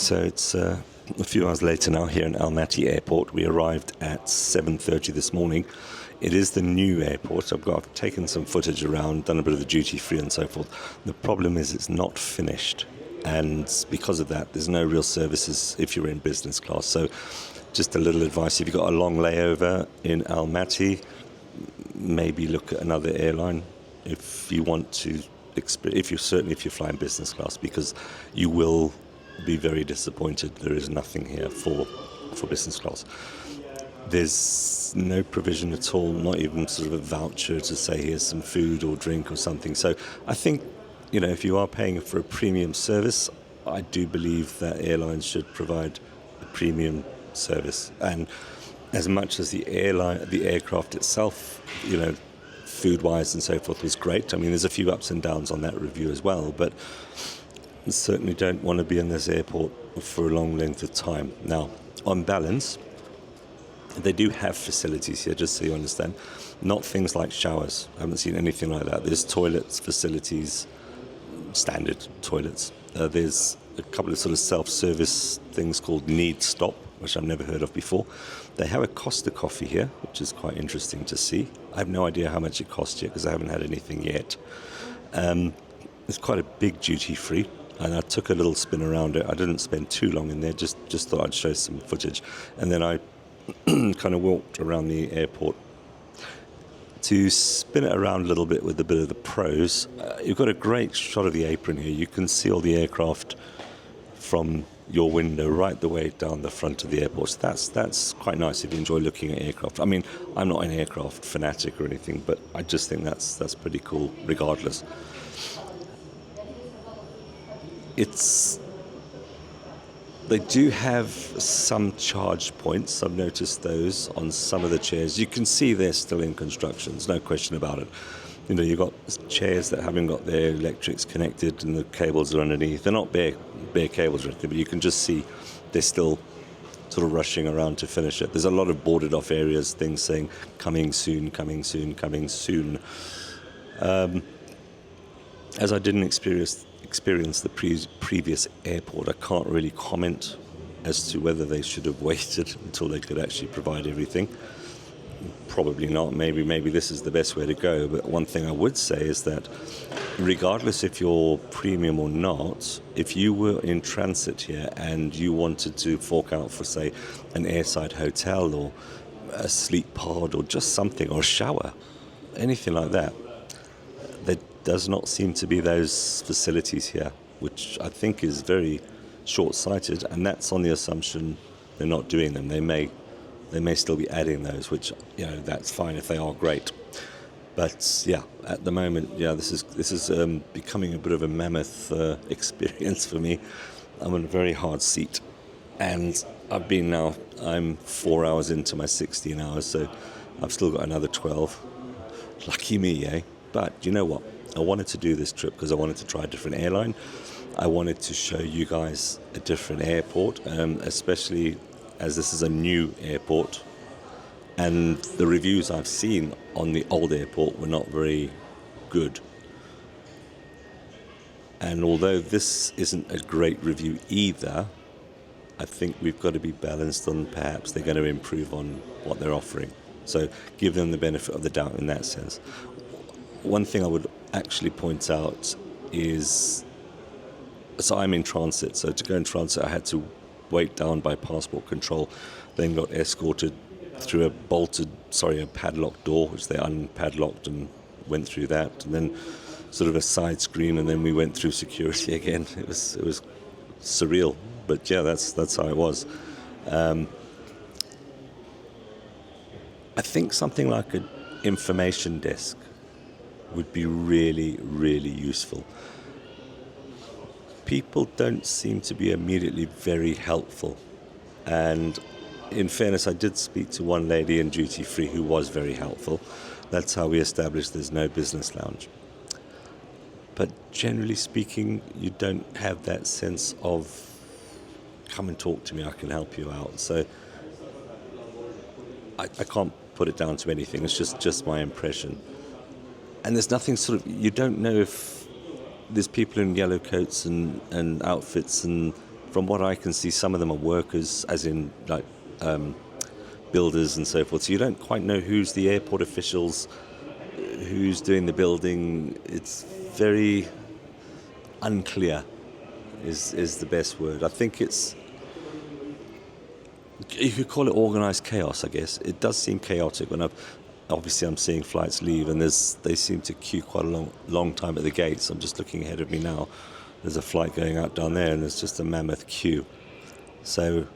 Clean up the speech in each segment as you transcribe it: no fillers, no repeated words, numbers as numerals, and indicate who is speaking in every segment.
Speaker 1: So it's a few hours later now here in Almaty Airport. We arrived at 7:30 this morning. It is the new airport. I've taken some footage around, done a bit of the duty free and so forth. The problem is it's not finished, and because of that, there's no real services if you're in business class. So just a little advice: if you've got a long layover in Almaty, maybe look at another airline if you want to. If you're flying business class, because you will be very disappointed. There is nothing here for business class. There's no provision at all, not even sort of a voucher to say here's some food or drink or something. So I think, if you are paying for a premium service, I do believe that airlines should provide a premium service. And as much as the aircraft itself, food-wise and so forth was great. I mean, there's a few ups and downs on that review as well, but certainly don't want to be in this airport for a long length of time. Now, on balance, they do have facilities here, just so you understand. Not things like showers. I haven't seen anything like that. There's toilets, facilities, standard toilets. There's a couple of sort of self-service things called Need Stop, which I've never heard of before. They have a Costa coffee here, which is quite interesting to see. I have no idea how much it costs here because I haven't had anything yet. It's quite a big duty-free, and I took a little spin around it. I didn't spend too long in there, just thought I'd show some footage. And then I kind of walked around the airport to spin it around a little bit with a bit of the pros. You've got a great shot of the apron here. You can see all the aircraft from your window right the way down the front of the airport. So that's quite nice if you enjoy looking at aircraft. I mean, I'm not an aircraft fanatic or anything, but I just think that's pretty cool regardless. They do have some charge points. I've noticed those on some of the chairs. You can see they're still in construction. There's no question about it. You've got chairs that haven't got their electrics connected and the cables are underneath. They're not bare cables or anything, but you can just see they're still sort of rushing around to finish it. There's a lot of boarded off areas, things saying coming soon, coming soon, coming soon. As I didn't experience the previous airport, I can't really comment as to whether they should have waited until they could actually provide everything. Probably not. Maybe this is the best way to go. But one thing I would say is that regardless if you're premium or not, if you were in transit here and you wanted to fork out for, say, an airside hotel or a sleep pod or just something, or a shower, anything like that, there does not seem to be those facilities here, which I think is very short-sighted, and that's on the assumption they're not doing them. They may still be adding those, which, that's fine if they are great. But yeah, at the moment, this is becoming a bit of a mammoth experience for me. I'm in a very hard seat, and I'm 4 hours into my 16 hours, so I've still got another 12. Lucky me, eh? But you know what? I wanted to do this trip because I wanted to try a different airline. I wanted to show you guys a different airport, especially as this is a new airport, and the reviews I've seen on the old airport were not very good. And although this isn't a great review either, I think we've got to be balanced on perhaps they're going to improve on what they're offering. So give them the benefit of the doubt in that sense. One thing I would actually point out is, so I'm in transit, so to go in transit I had to wait down by passport control, then got escorted through a padlocked door, which they unpadlocked and went through that, and then sort of a side screen, and then we went through security again. It was surreal, but yeah, that's how it was. I think something like an information desk would be really, really useful. People don't seem to be immediately very helpful. And in fairness, I did speak to one lady in duty free who was very helpful. That's how we established there's no business lounge. But generally speaking, you don't have that sense of, come and talk to me, I can help you out. So I can't put it down to anything. It's just my impression. And there's nothing sort of, you don't know if there's people in yellow coats and outfits and from what I can see, some of them are workers, as in like builders and so forth. So you don't quite know who's the airport officials, who's doing the building. It's very unclear is the best word. I think you could call it organised chaos, I guess. It does seem chaotic when I'm seeing flights leave, and they seem to queue quite a long time at the gates. I'm just looking ahead of me now. There's a flight going out down there, and there's just a mammoth queue. So,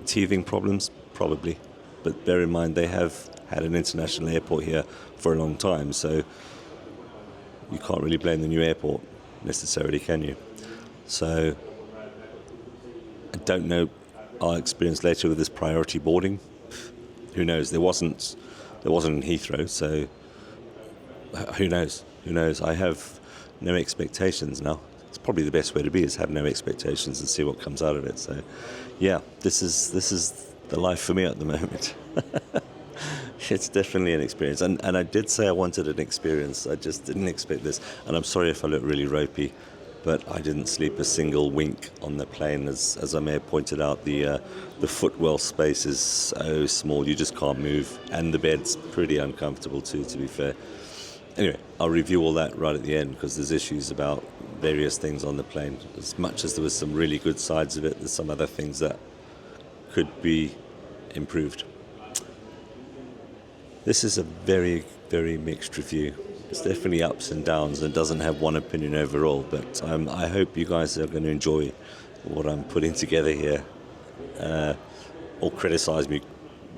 Speaker 1: teething problems? Probably. But bear in mind, they have had an international airport here for a long time, so you can't really blame the new airport necessarily, can you? So, I don't know our experience later with this priority boarding. Who knows? There wasn't in Heathrow, so who knows? I have no expectations now. It's probably the best way to be, is have no expectations and see what comes out of it. So, yeah, this is the life for me at the moment. It's definitely an experience, and I did say I wanted an experience. I just didn't expect this, and I'm sorry if I look really ropey, but I didn't sleep a single wink on the plane. As I may have pointed out, the footwell space is so small, you just can't move, and the bed's pretty uncomfortable too, to be fair. Anyway, I'll review all that right at the end, because there's issues about various things on the plane. As much as there was some really good sides of it, there's some other things that could be improved. This is a very, very mixed review. It's definitely ups and downs, and doesn't have one opinion overall, but I hope you guys are going to enjoy what I'm putting together here, or criticise me,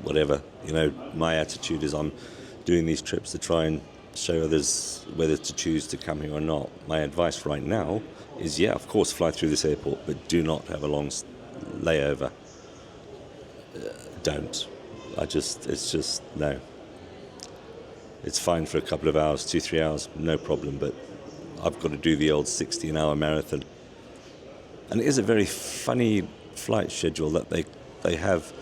Speaker 1: whatever. My attitude is I'm doing these trips to try and show others whether to choose to come here or not. My advice right now is, yeah, of course, fly through this airport, but do not have a long layover. Don't. No. It's fine for a couple of hours, 2-3 hours, no problem, but I've got to do the old 16-hour marathon. And it is a very funny flight schedule that they have.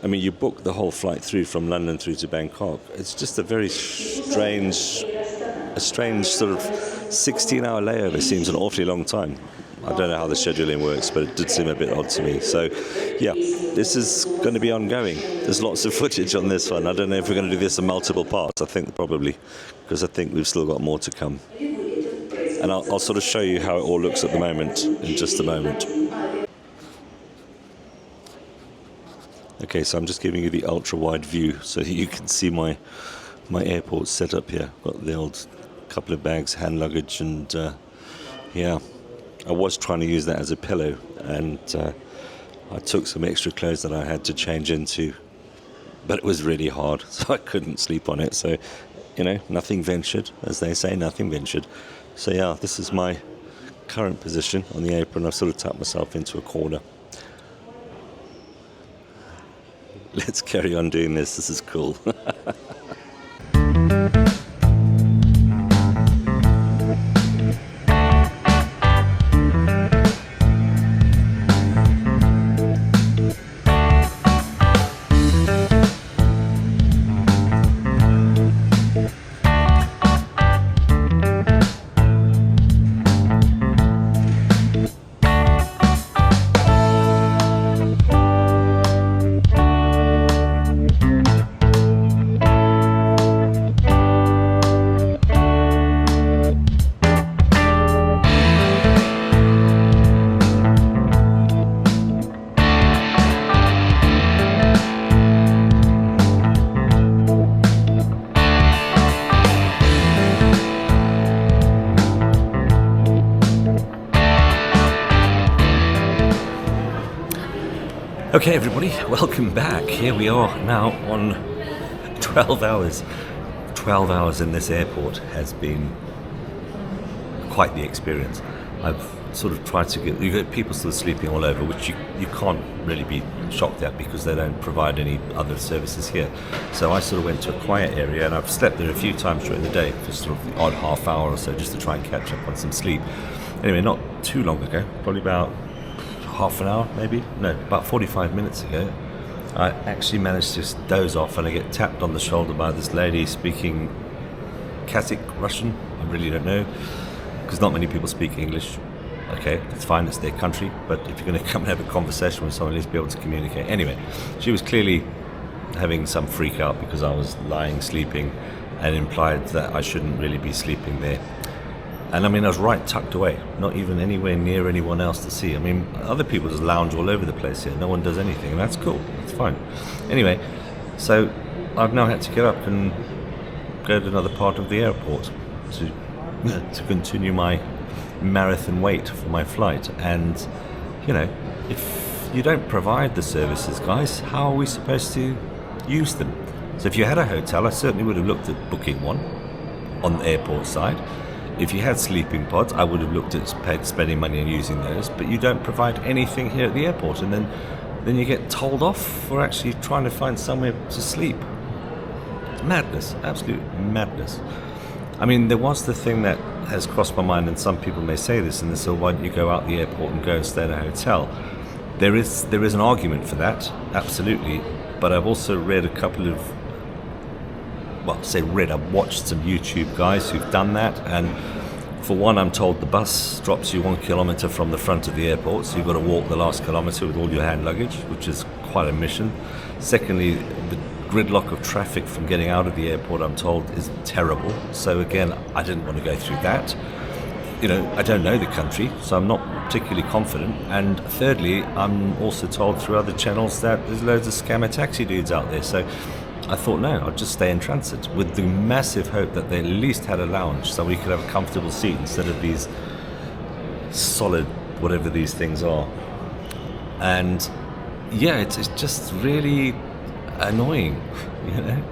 Speaker 1: I mean, you book the whole flight through from London through to Bangkok. It's just a very strange sort of 16-hour layover. Seems an awfully long time. I don't know how the scheduling works, but it did seem a bit odd to me. So, yeah, this is going to be ongoing. There's lots of footage on this one. I don't know if we're going to do this in multiple parts. I think probably, because I think we've still got more to come. And I'll sort of show you how it all looks at the moment in just a moment. Okay, so I'm just giving you the ultra-wide view so you can see my airport set up here. Got the old couple of bags, hand luggage, and yeah. I was trying to use that as a pillow, and I took some extra clothes that I had to change into, but it was really hard, so I couldn't sleep on it. So, nothing ventured, as they say, nothing ventured. So yeah, this is my current position on the apron. I've sort of tucked myself into a corner. Let's carry on doing this. This is cool. Okay, everybody, welcome back. Here we are now on 12 hours. 12 hours in this airport has been quite the experience. I've sort of tried to you get people still sleeping all over, which you can't really be shocked at because they don't provide any other services here. So I sort of went to a quiet area, and I've slept there a few times during the day for sort of the odd half hour or so, just to try and catch up on some sleep. Anyway, not too long ago, probably about half an hour maybe, no, about 45 minutes ago, I actually managed to just doze off, and I get tapped on the shoulder by this lady speaking Kazakh Russian. I really don't know, because not many people speak English. Okay, it's fine, it's their country, but if you're going to come and have a conversation with someone, at least be able to communicate. Anyway, she was clearly having some freak out because I was lying, sleeping, and implied that I shouldn't really be sleeping there. And I mean, I was right tucked away, not even anywhere near anyone else to see. I mean, other people just lounge all over the place here. No one does anything, and that's cool. It's fine. Anyway, so I've now had to get up and go to another part of the airport to continue my marathon wait for my flight. And, you know, if you don't provide the services, guys, how are we supposed to use them? So if you had a hotel, I certainly would have looked at booking one on the airport side. If you had sleeping pods, I would have looked at spending money and using those, but you don't provide anything here at the airport, and then you get told off for actually trying to find somewhere to sleep. It's madness, absolute madness. I mean, there was the thing that has crossed my mind, and some people may say this, and they say, why don't you go out the airport and go and stay in a hotel? There is an argument for that, absolutely, but I've also read a couple of I've watched some YouTube guys who've done that, and for one, I'm told the bus drops you 1 kilometre from the front of the airport, so you've got to walk the last kilometre with all your hand luggage, which is quite a mission. Secondly, the gridlock of traffic from getting out of the airport, I'm told, is terrible. So again, I didn't want to go through that. You know, I don't know the country, so I'm not particularly confident. And thirdly, I'm also told through other channels that there's loads of scammer taxi dudes out there. So I thought, no, I'll just stay in transit with the massive hope that they at least had a lounge so we could have a comfortable seat instead of these solid, whatever these things are. And yeah, it's just really annoying, you know.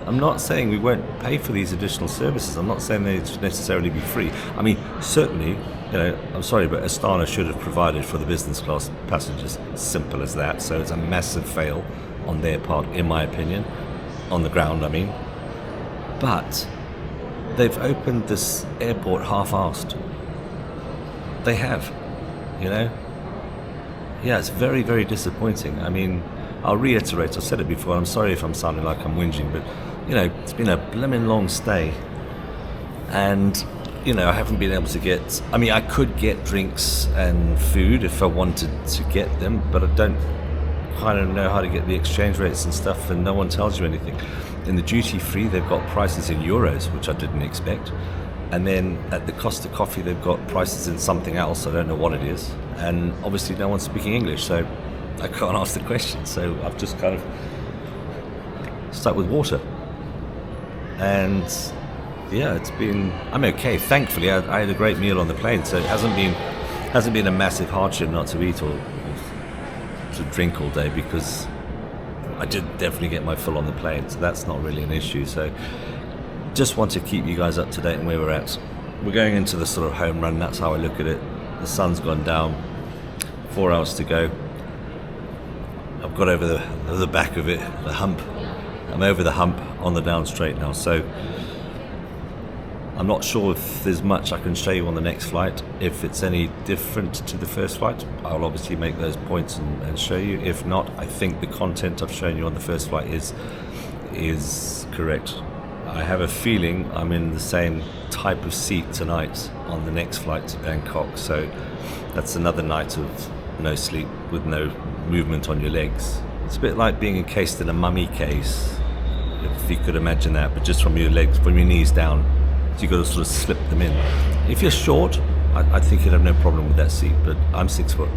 Speaker 1: I'm not saying we won't pay for these additional services. I'm not saying they should necessarily be free. I mean, certainly, you know, I'm sorry, but Astana should have provided for the business class passengers. Simple as that. So it's a massive fail on their part, in my opinion, on the ground, I mean. But they've opened this airport half-assed. They have, you know. Yeah, it's very, very disappointing. I mean, I'll reiterate, I've said it before, I'm sorry if I'm sounding like I'm whinging, but, you know, it's been a blimmin' long stay. And, you know, I haven't been able to get... I mean, I could get drinks and food if I wanted to get them, but I don't kind of know how to get the exchange rates and stuff, and no one tells you anything. In the duty-free, they've got prices in euros, which I didn't expect. And then at the Costa Coffee, they've got prices in something else, I don't know what it is. And obviously no one's speaking English, so I can't ask the question, so I've just kind of stuck with water. And yeah, I'm okay. Thankfully, I had a great meal on the plane, so it hasn't been a massive hardship not to eat or to drink all day, because I did definitely get my fill on the plane, so that's not really an issue. So just want to keep you guys up to date on where we're at. We're going into the sort of home run, that's how I look at it. The sun's gone down, 4 hours to go. I've got over the back of it, the hump. I'm over the hump on the down straight now, so I'm not sure if there's much I can show you on the next flight. If it's any different to the first flight, I'll obviously make those points and show you. If not, I think the content I've shown you on the first flight is correct. I have a feeling I'm in the same type of seat tonight on the next flight to Bangkok, so that's another night of no sleep with no movement on your legs. It's a bit like being encased in a mummy case, if you could imagine that, but just from your legs, from your knees down. So you've got to sort of slip them in. If you're short, I think you'd have no problem with that seat, but I'm 6 foot.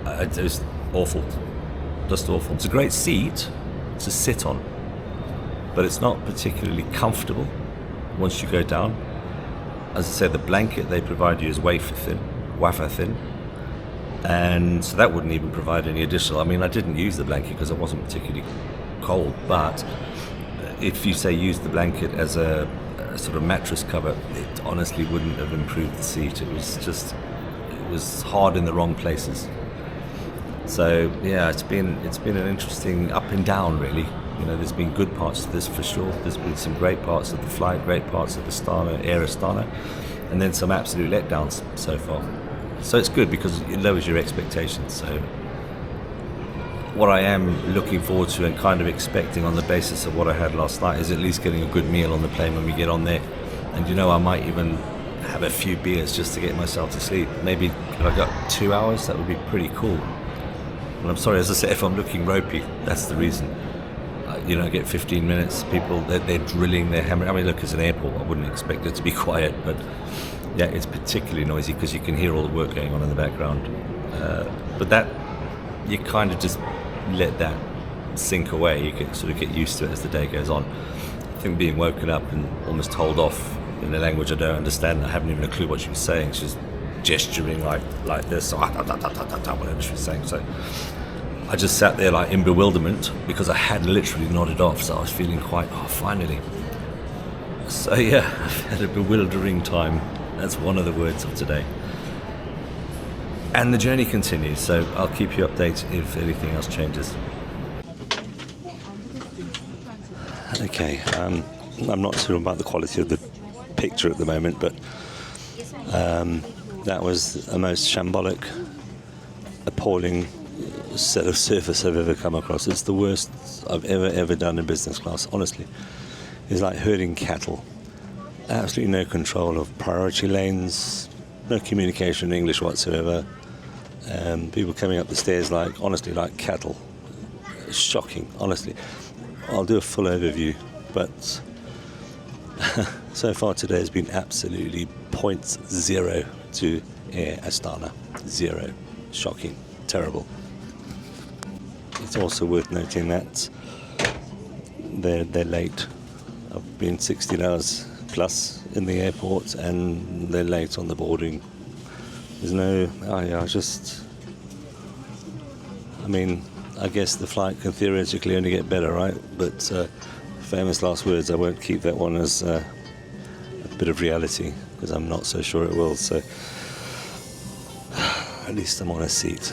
Speaker 1: It's awful, just awful. It's a great seat to sit on, but it's not particularly comfortable once you go down. As I said, the blanket they provide you is wafer thin, and so that wouldn't even provide any additional. I mean, I didn't use the blanket because it wasn't particularly cold, but if you say use the blanket as a sort of mattress cover, it honestly wouldn't have improved the seat. It was hard in the wrong places. So yeah, it's been an interesting up and down, really. You know, there's been good parts to this for sure. There's been some great parts of the flight, great parts of Air Astana, and then some absolute letdowns so far. So it's good because it lowers your expectations. So what I am looking forward to and kind of expecting on the basis of what I had last night is at least getting a good meal on the plane when we get on there. And you know, I might even have a few beers just to get myself to sleep. Maybe if I got 2 hours, that would be pretty cool. And I'm sorry, as I said, if I'm looking ropey, that's the reason. I get 15 minutes. People, they're drilling, they're hammering. I mean, look, it's an airport. I wouldn't expect it to be quiet, but yeah, it's particularly noisy because you can hear all the work going on in the background. But that, you kind of just let that sink away. You can sort of get used to it as the day goes on. I think being woken up and almost told off in a language I don't understand, I haven't even a clue what she was saying. She's gesturing like this, whatever she was saying. So I just sat there like in bewilderment because I had literally nodded off, so I was feeling quite, finally. So yeah, I've had a bewildering time. That's one of the words of today. And the journey continues, so I'll keep you updated if anything else changes. Okay, I'm not sure about the quality of the picture at the moment, but that was a most shambolic, appalling set of surface I've ever come across. It's the worst I've ever done in business class, honestly. It's like herding cattle. Absolutely no control of priority lanes, no communication in English whatsoever. People coming up the stairs honestly like cattle. Shocking, honestly. I'll do a full overview, but so far today has been absolutely 0.0 to Air Astana. 0. Shocking. Terrible. It's also worth noting that they're late. I've been 16 hours plus in the airport and they're late on the boarding. There's no... I guess the flight can theoretically only get better, right? But famous last words, I won't keep that one as a bit of reality because I'm not so sure it will. So at least I'm on a seat.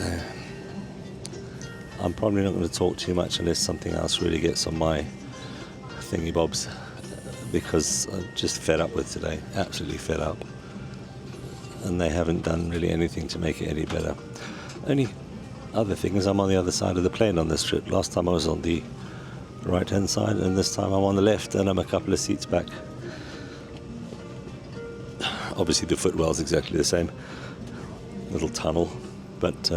Speaker 1: I'm probably not going to talk too much unless something else really gets on my thingy bobs because I'm just fed up with today, absolutely fed up. And they haven't done really anything to make it any better. Only other thing is I'm on the other side of the plane on this trip. Last time I was on the right hand side and this time I'm on the left and I'm a couple of seats back. Obviously the footwell's exactly the same, little tunnel, but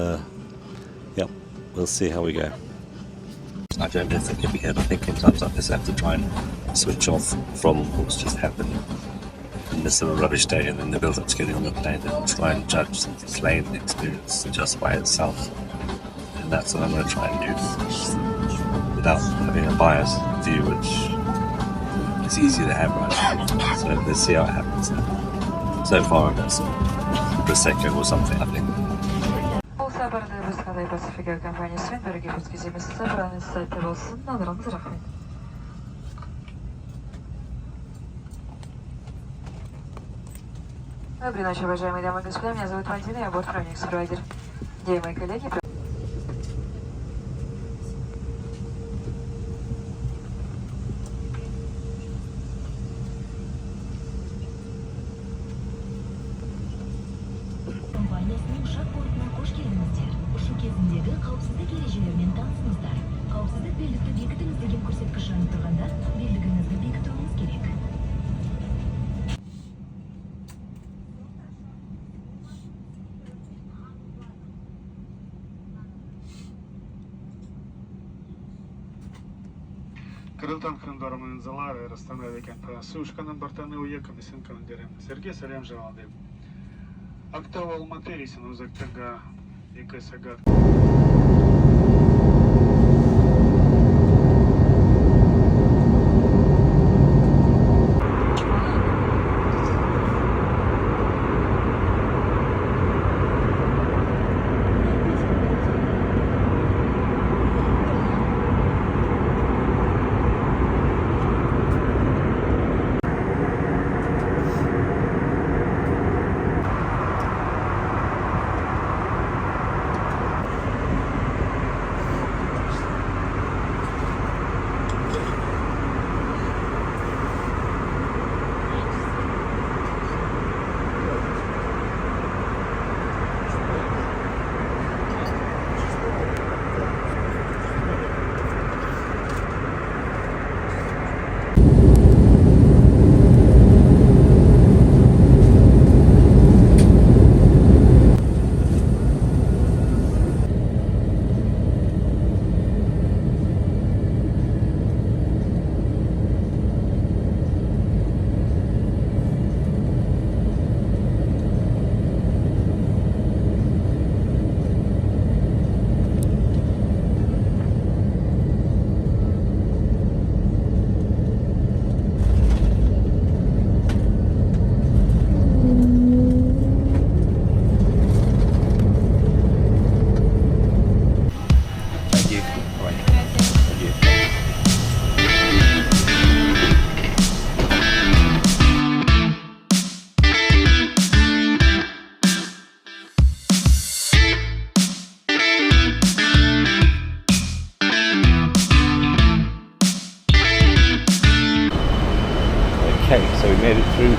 Speaker 1: yeah, we'll see how we go. I don't know if it can be heard. I think sometimes I just have to try and switch off from what's just happened in this sort of rubbish day and then the build up to getting on the plane and try and judge the plane experience just by itself. And that's what I'm going to try and do without having a biased view, which is easy to have, right? So let's see how it happens. So far I've got some Prosecco or something, I think.
Speaker 2: Доброй ночи, уважаемые дамы и господа. Меня зовут Валентина, я бортпроводник-супервайзер. Где мои коллеги?
Speaker 3: Компаниясының ұшақ бортына қош келдіңіздер. Ұшу кезіндегі қауіпсіздік ережелерімен танысыңыздар. Қауіпсіздік белдікті бекітіңіз деген көрсеткіш жанып тұрғанда, белдігіңізді бекітуіңіз керек.
Speaker 4: Kırıltan kındarımın zaları arasında evken Suşkanın bartanı uyakın isim kanderim. Sergey Salem Jaldi. Актовал материсен узактага якась загадка.
Speaker 1: through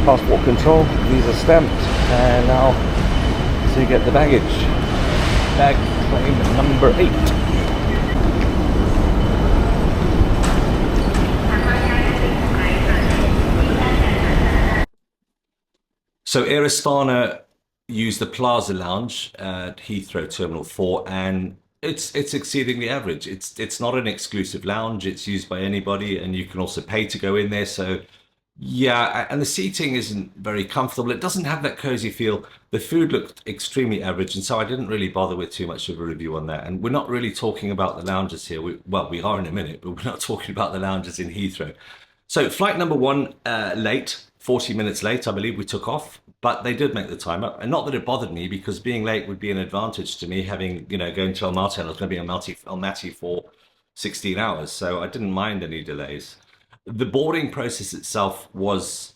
Speaker 1: passport control, visa stamped, and now to get the baggage. Bag claim number 8. So Air Astana use the Plaza Lounge at Heathrow Terminal 4, and it's exceedingly average. It's not an exclusive lounge. It's used by anybody, and you can also pay to go in there. So yeah, and the seating isn't very comfortable. It doesn't have that cozy feel. The food looked extremely average, and so I didn't really bother with too much of a review on that. And we're not really talking about the lounges here. We are in a minute, but we're not talking about the lounges in Heathrow. So flight number 1, late, 40 minutes late, I believe we took off, but they did make the time up. And not that it bothered me, because being late would be an advantage to me, having, going to Almaty, and I was going to be in Almaty for 16 hours. So I didn't mind any delays. The boarding process itself was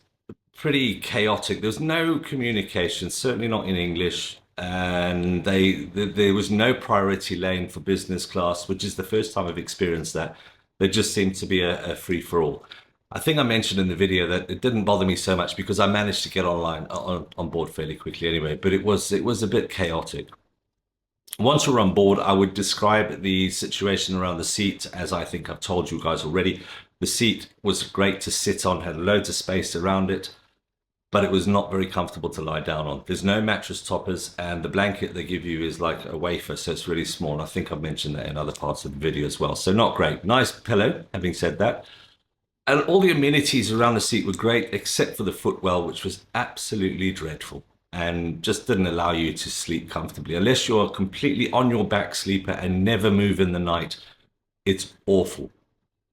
Speaker 1: pretty chaotic. There was no communication, certainly not in English. And there was no priority lane for business class, which is the first time I've experienced that. There just seemed to be a free-for-all. I think I mentioned in the video that it didn't bother me so much because I managed to get on board fairly quickly anyway, but it was a bit chaotic. Once we're on board, I would describe the situation around the seat as I think I've told you guys already. The seat was great to sit on, had loads of space around it, but it was not very comfortable to lie down on. There's no mattress toppers, and the blanket they give you is like a wafer, so it's really small. I think I've mentioned that in other parts of the video as well. So not great. Nice pillow, having said that. And all the amenities around the seat were great, except for the footwell, which was absolutely dreadful and just didn't allow you to sleep comfortably. Unless you're a completely on your back sleeper and never move in the night, it's awful.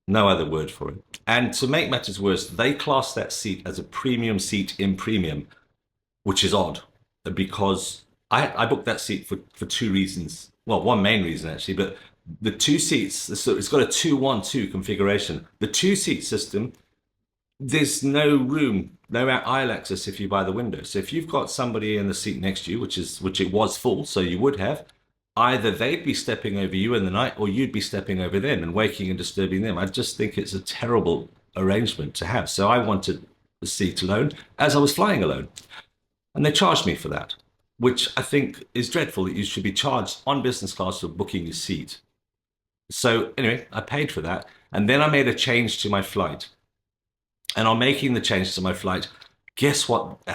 Speaker 1: No other word for it. And to make matters worse, they class that seat as a premium seat in premium, which is odd because I booked that seat for 2 reasons. Well, one main reason actually, but the 2 seats, so it's got a 2-1-2 configuration. The 2-seat system, there's no room, no aisle access if you buy the window. So if you've got somebody in the seat next to you, which it was full, so you would have, either they'd be stepping over you in the night or you'd be stepping over them and waking and disturbing them. I just think it's a terrible arrangement to have. So I wanted the seat alone as I was flying alone. And they charged me for that, which I think is dreadful, that you should be charged on business class for booking your seat. So anyway, I paid for that. And then I made a change to my flight. And on making the change to my flight, guess what Air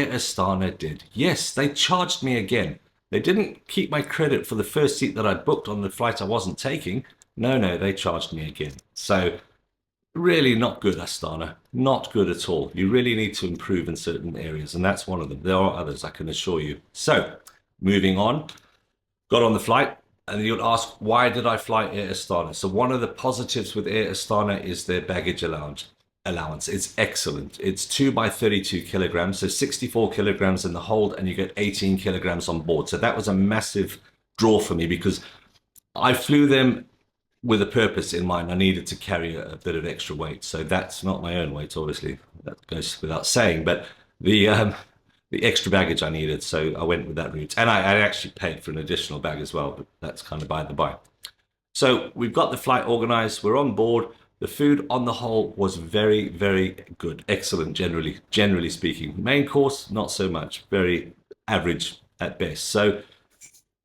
Speaker 1: Astana did? Yes, they charged me again. They didn't keep my credit for the first seat that I booked on the flight I wasn't taking. No, they charged me again. So really not good, Astana. Not good at all. You really need to improve in certain areas, and that's one of them. There are others, I can assure you. So moving on, got on the flight. And you'd ask, why did I fly Air Astana? So one of the positives with Air Astana is their baggage allowance. It's excellent. It's 2 by 32 kilograms, so 64 kilograms in the hold, and you get 18 kilograms on board. So that was a massive draw for me because I flew them with a purpose in mind. I needed to carry a bit of extra weight. So that's not my own weight, obviously. That goes without saying. But the extra baggage I needed, so I went with that route. And I actually paid for an additional bag as well, but that's kind of by the by. So we've got the flight organized, we're on board. The food on the whole was very, very good. Excellent, generally speaking. Main course, not so much. Very average at best. So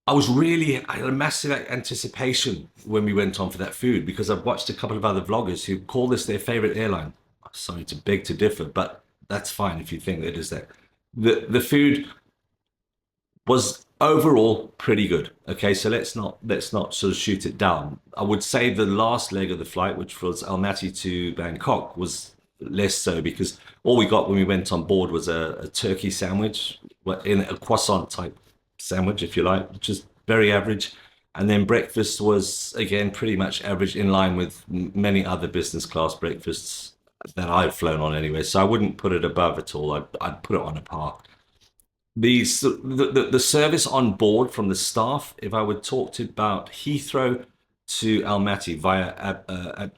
Speaker 1: I had a massive anticipation when we went on for that food because I've watched a couple of other vloggers who call this their favorite airline. Sorry to beg to differ, but that's fine if you think that is that. The food was overall pretty good. Okay, so let's not sort of shoot it down. I would say the last leg of the flight, which was Almaty to Bangkok, was less so because all we got when we went on board was a turkey sandwich, in a croissant type sandwich, if you like, which is very average. And then breakfast was again pretty much average, in line with many other business class breakfasts that I've flown on anyway, so I wouldn't put it above at all. I'd put it on a par. The service on board from the staff, if I would talk about Heathrow to Almaty via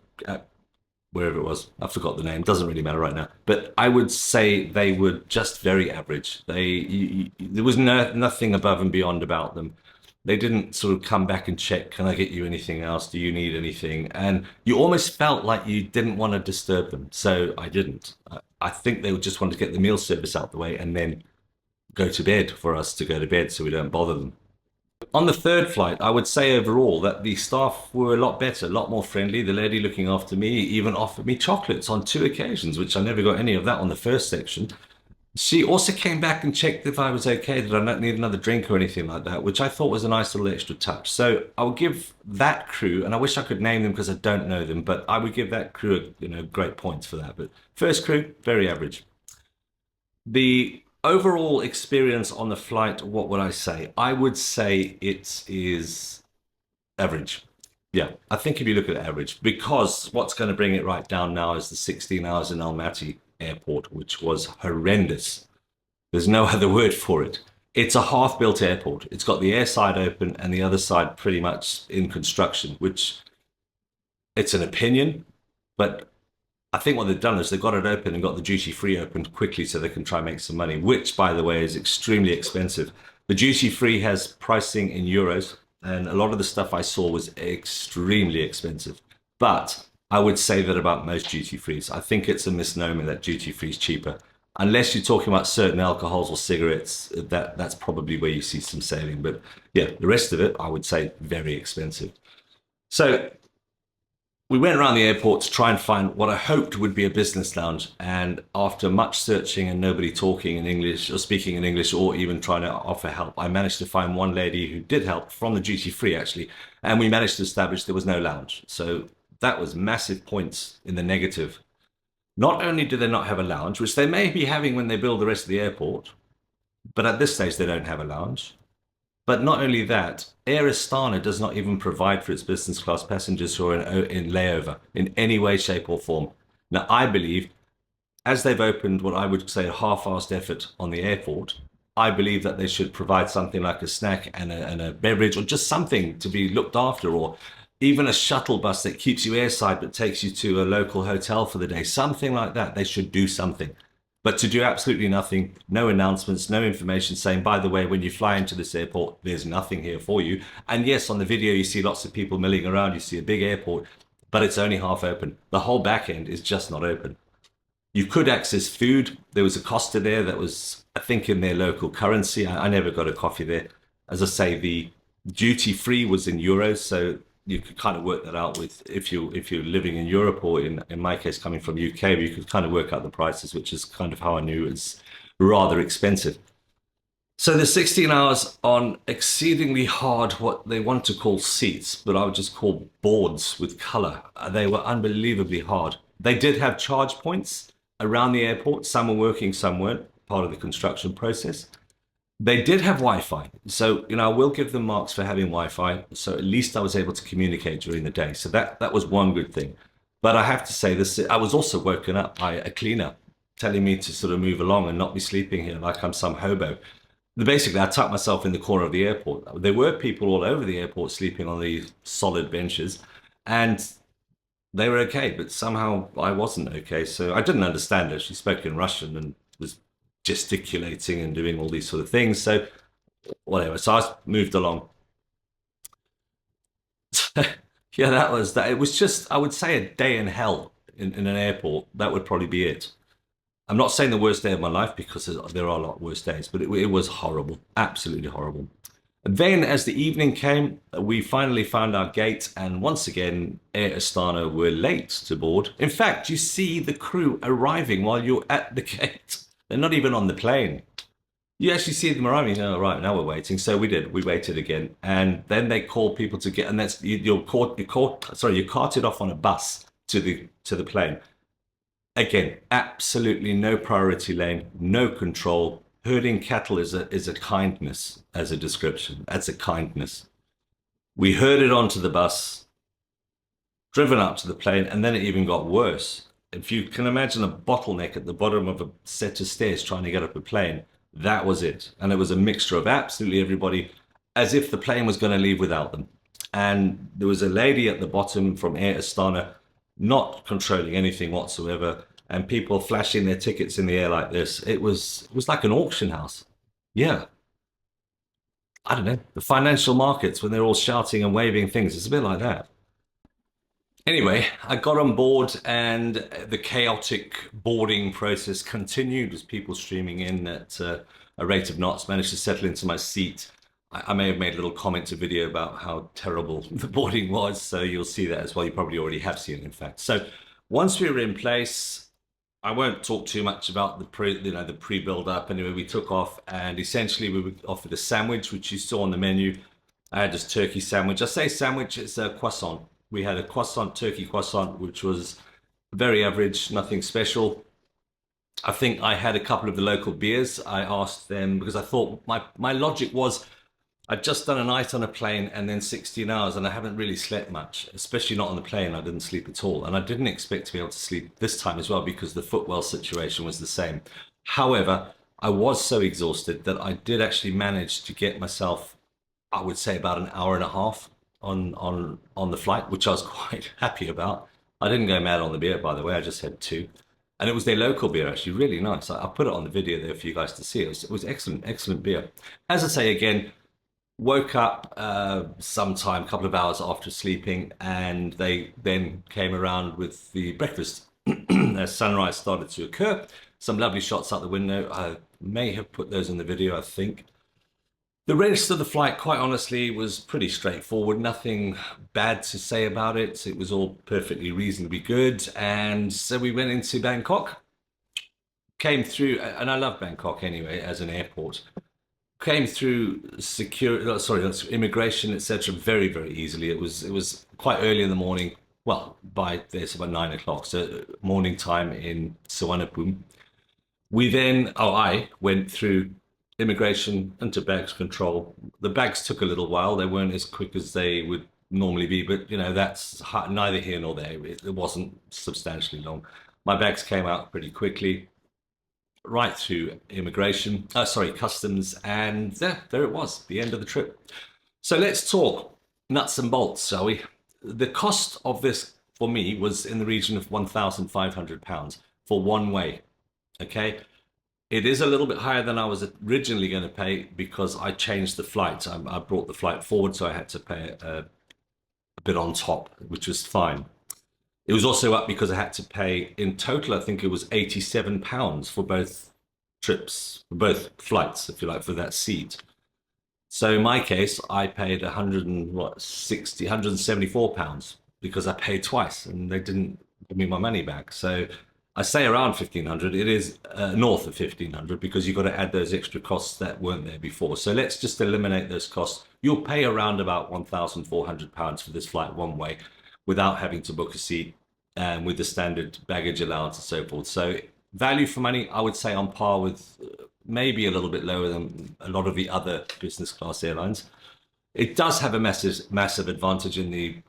Speaker 1: wherever it was, I forgot the name, doesn't really matter right now, but I would say they were just very average. There was nothing above and beyond about them. They didn't sort of come back and check, can I get you anything else? Do you need anything? And you almost felt like you didn't want to disturb them. So I didn't. I think they would just want to get the meal service out the way and then go to bed for us to go to bed so we don't bother them. On the third flight, I would say overall that the staff were a lot better, a lot more friendly. The lady looking after me even offered me chocolates on 2 occasions, which I never got any of that on the first section. She also came back and checked if I was okay, did I not need another drink or anything like that, which I thought was a nice little extra touch. So I would give that crew, and I wish I could name them because I don't know them, but I would give that crew, great points for that. But first crew, very average. The overall experience on the flight, what would I say? I would say it is average. Yeah, I think if you look at average, because what's going to bring it right down now is the 16 hours in Almaty airport, which was horrendous. There's no other word for it. It's a half-built airport. It's got the air side open and the other side pretty much in construction, which it's an opinion, but I think what they've done is they've got it open and got the duty-free opened quickly so they can try and make some money, which, by the way, is extremely expensive. The duty-free has pricing in euros, and a lot of the stuff I saw was extremely expensive. But I would say that about most duty-frees. I think it's a misnomer that duty-free is cheaper. Unless you're talking about certain alcohols or cigarettes, that's probably where you see some saving. But yeah, the rest of it, I would say, very expensive. So we went around the airport to try and find what I hoped would be a business lounge. And after much searching and nobody talking in English or speaking in English or even trying to offer help, I managed to find one lady who did help from the duty free, actually. And we managed to establish there was no lounge. So that was massive points in the negative. Not only do they not have a lounge, which they may be having when they build the rest of the airport, but at this stage they don't have a lounge. But not only that, Air Astana does not even provide for its business class passengers who are in layover in any way, shape, or form. Now, I believe, as they've opened what I would say a half-assed effort on the airport, I believe that they should provide something like a snack and a beverage, or just something to be looked after, or even a shuttle bus that keeps you airside but takes you to a local hotel for the day. Something like that. They should do something. But to do absolutely nothing, no announcements, no information saying, by the way, when you fly into this airport, there's nothing here for you. And yes, on the video, you see lots of people milling around. You see a big airport, but it's only half open. The whole back end is just not open. You could access food. There was a Costa there that was, I think, in their local currency. I never got a coffee there. As I say, the duty free was in euros, so you could kind of work that out with if you're living in Europe, or in my case coming from UK, you could kind of work out the prices, which is kind of how I knew it's rather expensive. So the 16 hours on exceedingly hard, what they want to call seats, but I would just call boards with color. They were unbelievably hard. They did have charge points around the airport. Some were working, some weren't, part of the construction process. They did have Wi-Fi, so I will give them marks for having Wi-Fi. So at least I was able to communicate during the day. So that was one good thing. But I have to say this: I was also woken up by a cleaner telling me to sort of move along and not be sleeping here like I'm some hobo. Basically, I tucked myself in the corner of the airport. There were people all over the airport sleeping on these solid benches, and they were okay. But somehow I wasn't okay. So I didn't understand her. She spoke in Russian and was gesticulating and doing all these sort of things. So whatever. So I moved along. Yeah, that was that. It was just, I would say, a day in hell in an airport. That would probably be it. I'm not saying the worst day of my life, because there are a lot worse days, but it was horrible, absolutely horrible. And then as the evening came, we finally found our gate, and once again, Air Astana were late to board. In fact, you see the crew arriving while you're at the gate. They're not even on the plane. You actually see them arriving. Oh, right, now we're waiting. So we did. We waited again, and then they call people to get. And that's you're carted off on a bus to the plane. Again, absolutely no priority lane, no control. Herding cattle is a kindness as a description. That's a kindness. We herded onto the bus, driven up to the plane, and then it even got worse. If you can imagine a bottleneck at the bottom of a set of stairs trying to get up a plane, that was it. And it was a mixture of absolutely everybody, as if the plane was going to leave without them. And there was a lady at the bottom from Air Astana, not controlling anything whatsoever, and people flashing their tickets in the air like this. It was like an auction house. Yeah. I don't know. The financial markets, when they're all shouting and waving things, it's a bit like that. Anyway, I got on board and the chaotic boarding process continued as people streaming in at a rate of knots. Managed to settle into my seat. I may have made a little comment to video about how terrible the boarding was, so you'll see that as well. You probably already have seen it, in fact. So once we were in place, I won't talk too much about the pre-build up. Anyway, we took off and essentially we were offered a sandwich, which you saw on the menu. I had this turkey sandwich. I say sandwich, it's a croissant. We had a croissant, turkey croissant, which was very average, nothing special. I think I had a couple of the local beers. I asked them because I thought my logic was I'd just done a night on a plane and then 16 hours, and I haven't really slept much, especially not on the plane. I didn't sleep at all. And I didn't expect to be able to sleep this time as well because the footwell situation was the same. However, I was so exhausted that I did actually manage to get myself, I would say, about an hour and a half on the flight, which I was quite happy about. I didn't go mad on the beer, by the way. I just had two. And it was their local beer, actually, really nice. I put it on the video there for you guys to see. It was excellent, excellent beer. As I say again, woke up sometime, a couple of hours after sleeping, and they then came around with the breakfast. As sunrise started to occur, some lovely shots out the window. I may have put those in the video, I think. The rest of the flight, quite honestly, was pretty straightforward. Nothing bad to say about it. It was all perfectly reasonably good. And so we went into Bangkok, came through, and I love Bangkok anyway as an airport. Came through immigration, etc. very, very easily. It was quite early in the morning. Well, by there's about 9 o'clock, so morning time in Suvarnabhumi. I went through immigration into bags control. The bags took a little while. They weren't as quick as they would normally be, but that's neither here nor there. It wasn't substantially long. My bags came out pretty quickly, right through customs, and there it was, the end of the trip. So let's talk nuts and bolts, shall we? The cost of this for me was in the region of £1,500 for one way. Okay. It is a little bit higher than I was originally going to pay because I changed the flight. I brought the flight forward, so I had to pay a bit on top, which was fine. It was also up because I had to pay, in total, I think it was £87 for both trips, for both flights, if you like, for that seat. So in my case, I paid £174 because I paid twice and they didn't give me my money back. So I say around 1,500. It is north of 1,500 because you've got to add those extra costs that weren't there before. So let's just eliminate those costs. You'll pay around about £1,400 for this flight one way without having to book a seat and with the standard baggage allowance and so forth. So value for money, I would say on par with maybe a little bit lower than a lot of the other business class airlines. It does have a massive advantage in the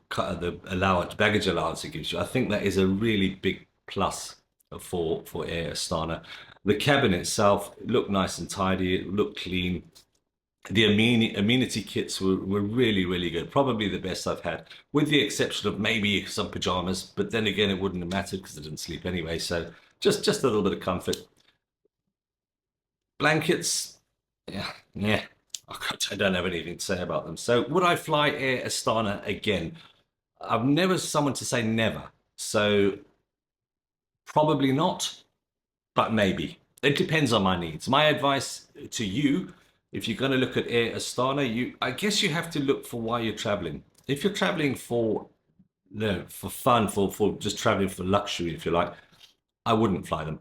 Speaker 1: baggage allowance it gives you. I think that is a really big plus for Air Astana. The cabin itself looked nice and tidy. It looked clean. The amenity kits were really, really good. Probably the best I've had, with the exception of maybe some pajamas. But then again, it wouldn't have mattered because I didn't sleep anyway. So just a little bit of comfort. Blankets, yeah. I don't have anything to say about them. So would I fly Air Astana again? I'm never someone to say never. So probably not, but maybe. It depends on my needs. My advice to you, if you're going to look at Air Astana, I guess you have to look for why you're traveling. If you're traveling for fun, for just traveling for luxury, if you like, I wouldn't fly them.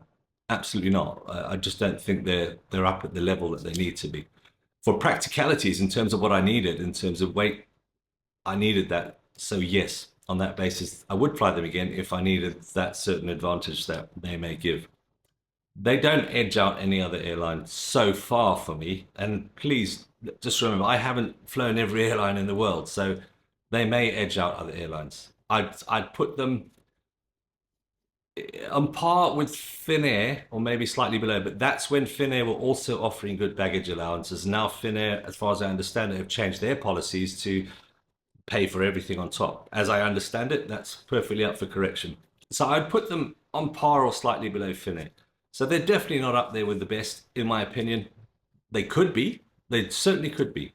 Speaker 1: Absolutely not. I just don't think they're up at the level that they need to be. For practicalities, in terms of what I needed, in terms of weight, I needed that. So yes, on that basis, I would fly them again if I needed that certain advantage that they may give. They don't edge out any other airline so far for me. And please just remember, I haven't flown every airline in the world, so they may edge out other airlines. I'd put them on par with Finnair, or maybe slightly below, but that's when Finnair were also offering good baggage allowances. Now Finnair, as far as I understand it, have changed their policies to pay for everything on top. As I understand it, that's perfectly up for correction. So I'd put them on par or slightly below Finnair. So they're definitely not up there with the best, in my opinion. They could be. They certainly could be.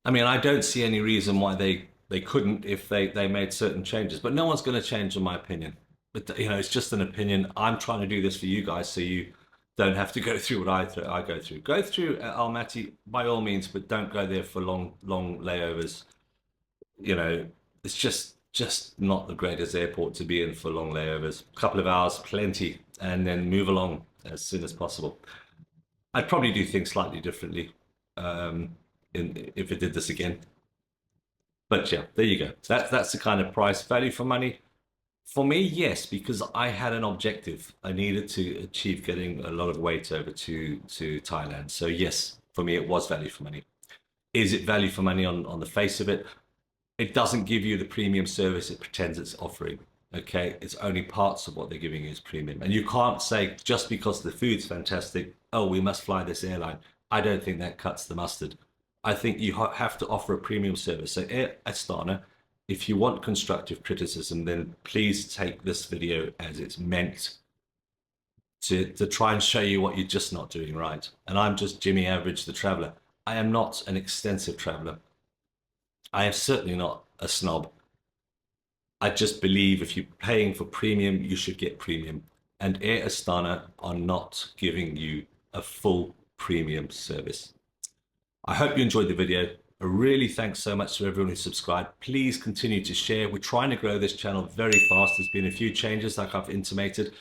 Speaker 1: I mean, I don't see any reason why they They couldn't if they made certain changes, but no one's going to change in my opinion. But you know, it's just an opinion. I'm trying to do this for you guys so you don't have to go through what I go through. Go through Almaty by all means, but don't go there for long layovers. You know, it's just not the greatest airport to be in for long layovers. A couple of hours, plenty, and then move along as soon as possible. I'd probably do things slightly differently if it did this again. But yeah, there you go. That's the kind of price value for money. For me, yes, because I had an objective. I needed to achieve getting a lot of weight over to Thailand. So yes, for me, it was value for money. Is it value for money on the face of it? It doesn't give you the premium service it pretends it's offering. Okay, it's only parts of what they're giving you is premium. And you can't say just because the food's fantastic, oh, we must fly this airline. I don't think that cuts the mustard. I think you have to offer a premium service. So Air Astana, if you want constructive criticism, then please take this video as it's meant to try and show you what you're just not doing right. And I'm just Jimmy Average, the traveler. I am not an extensive traveler. I am certainly not a snob. I just believe if you're paying for premium, you should get premium. And Air Astana are not giving you a full premium service. I hope you enjoyed the video. A really thanks so much to everyone who subscribed. Please continue to share. We're trying to grow this channel very fast. There's been a few changes like I've intimated.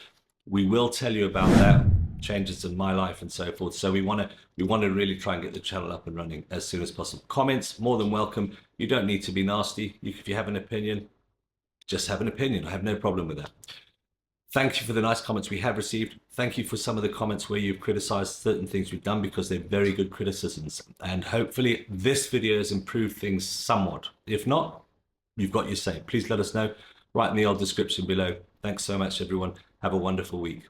Speaker 1: We will tell you about that, changes in my life and so forth. So we want to really try and get the channel up and running as soon as possible. Comments, more than welcome. You don't need to be nasty. If you have an opinion, just have an opinion. I have no problem with that. Thank you for the nice comments we have received. Thank you for some of the comments where you've criticized certain things we've done because they're very good criticisms. And hopefully this video has improved things somewhat. If not, you've got your say. Please let us know. Write in the old description below. Thanks so much, everyone. Have a wonderful week.